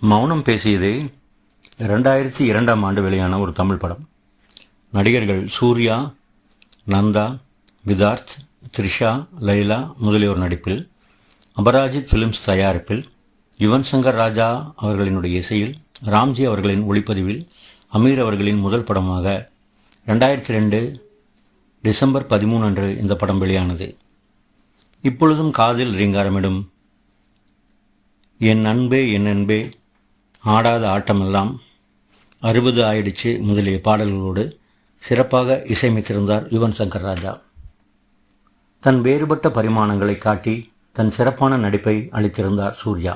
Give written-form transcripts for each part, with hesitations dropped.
மௌனம் பேசியதே 2002ஆம் ஆண்டு வெளியான ஒரு தமிழ் படம். நடிகர்கள் சூர்யா, நந்தா, விதார்த், த்ரிஷா, லைலா முதலியோர் நடிப்பில், அபராஜித் ஃபிலிம்ஸ் தயாரிப்பில், யுவன் சங்கர் ராஜா அவர்களினுடைய இசையில், ராம்ஜி அவர்களின் ஒளிப்பதிவில், அமீர் அவர்களின் முதல் படமாக 2002 டிசம்பர் 13 அன்று இந்த படம் வெளியானது. இப்பொழுதும் காதில் ரீங்காரமிடும் என் அன்பே என் அன்பே, ஆடாத ஆட்டமெல்லாம், 60 ஆயிடுச்சு முதலிய பாடல்களோடு சிறப்பாக இசையமைத்திருந்தார் யுவன் சங்கர் ராஜா. தன் வேறுபட்ட பரிமாணங்களை காட்டி தன் சிறப்பான நடிப்பை அளித்திருந்தார் சூர்யா.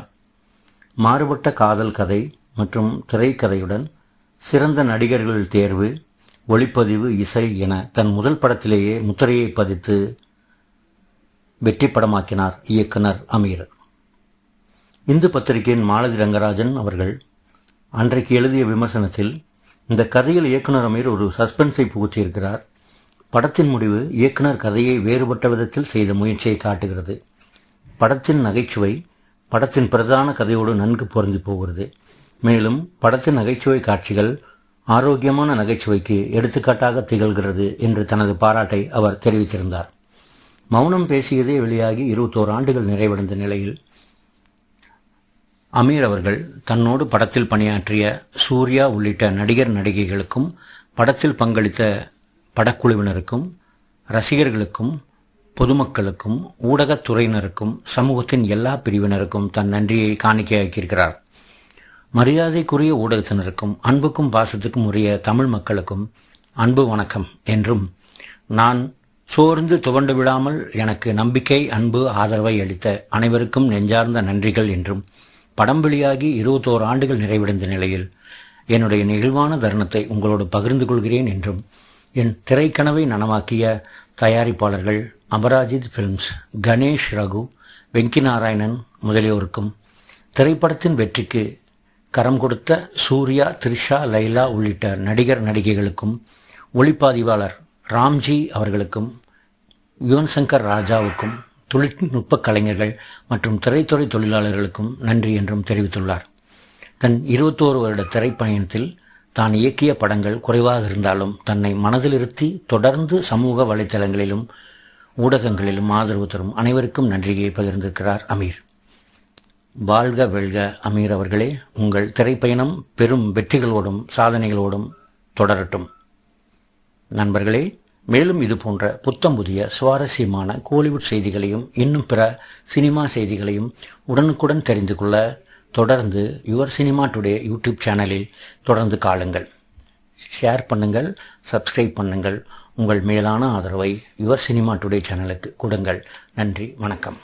மாறுபட்ட காதல் கதை மற்றும் திரைக்கதையுடன் சிறந்த நடிகர்கள் தேர்வு, ஒளிப்பதிவு, இசை என தன் முதல் படத்திலேயே முத்திரையை பதித்து வெற்றி படமாக்கினார் இயக்குனர் அமீர். இந்து பத்திரிகையின் மாலதி ரங்கராஜன் அவர்கள் அன்றைக்கு எழுதிய விமர்சனத்தில், இந்த கதையில் இயக்குனர் அமீர் ஒரு சஸ்பென்ஸை புகுத்தியிருக்கிறார். படத்தின் முடிவு இயக்குனர் கதையை வேறுபட்ட விதத்தில் செய்த முயற்சியை காட்டுகிறது. படத்தின் நகைச்சுவை படத்தின் பிரதான கதையோடு நன்கு பொருந்தி போகிறது. மேலும் படத்தின் நகைச்சுவை காட்சிகள் ஆரோக்கியமான நகைச்சுவைக்கு எடுத்துக்காட்டாக திகழ்கிறது என்று தனது பாராட்டை அவர் தெரிவித்திருந்தார். மௌனம் பேசியதே வெளியாகி 21 ஆண்டுகள் நிறைவடைந்த நிலையில் அமீர் அவர்கள் தன்னோடு படத்தில் பணியாற்றிய சூர்யா உள்ளிட்ட நடிகர் நடிகைகளுக்கும், படத்தில் பங்களித்த படக்குழுவினருக்கும், ரசிகர்களுக்கும், பொதுமக்களுக்கும், ஊடகத்துறையினருக்கும், சமூகத்தின் எல்லா பிரிவினருக்கும் தன் நன்றியை காணிக்கையாக்கியிருக்கிறார். மரியாதைக்குரிய ஊடகத்தினருக்கும், அன்புக்கும் பாசத்துக்கும் உரிய தமிழ் மக்களுக்கும் அன்பு வணக்கம் என்றும், நான் சோர்ந்து துவண்டு விடாமல் எனக்கு நம்பிக்கை, அன்பு, ஆதரவை அளித்த அனைவருக்கும் நெஞ்சார்ந்த நன்றிகள் என்றும், படம் வெளியாகி 21 ஆண்டுகள் நிறைவடைந்த நிலையில் என்னுடைய நெகிழ்வான தருணத்தை உங்களோடு பகிர்ந்து கொள்கிறேன் என்றும், என் திரைக்கனவை நனவாக்கிய தயாரிப்பாளர்கள் அபராஜித் ஃபிலிம்ஸ், கணேஷ், ரகு, வெங்கி நாராயணன் முதலியோருக்கும், திரைப்படத்தின் வெற்றிக்கு கரம் கொடுத்த சூர்யா, த்ரிஷா, லைலா உள்ளிட்ட நடிகர் நடிகைகளுக்கும், ஒளிப்பதிவாளர் ராம்ஜி அவர்களுக்கும், யுவன் சங்கர் ராஜாவுக்கும், தொழில்நுட்ப கலைஞர்கள் மற்றும் திரைத்துறை தொழிலாளர்களுக்கும் நன்றி என்றும் தெரிவித்துள்ளார். தன் 21 வருட திரைப்பயணத்தில் தான் இயக்கிய படங்கள் குறைவாக இருந்தாலும் தன்னை மனதிலிருத்தி தொடர்ந்து சமூக வலைத்தளங்களிலும் ஊடகங்களிலும் ஆதரவு தரும் அனைவருக்கும் நன்றியை பகிர்ந்திருக்கிறார் அமீர். வாழ்க வெல்க அமீர் அவர்களே, உங்கள் திரைப்பயணம் பெரும் வெற்றிகளோடும் சாதனைகளோடும் தொடரட்டும். நண்பர்களே, மேலும் இது போன்ற புத்தம் புதிய சுவாரஸ்யமான கோலிவுட் செய்திகளையும் இன்னும் பிற சினிமா செய்திகளையும் உடனுக்குடன் தெரிந்து கொள்ள தொடர்ந்து யுவர் சினிமா டுடே யூடியூப் சேனலில் தொடர்ந்து காணுங்கள். ஷேர் பண்ணுங்கள், சப்ஸ்கிரைப் பண்ணுங்கள். உங்கள் மேலான ஆதரவை யுவர் சினிமா டுடே சேனலுக்கு கொடுங்கள். நன்றி, வணக்கம்.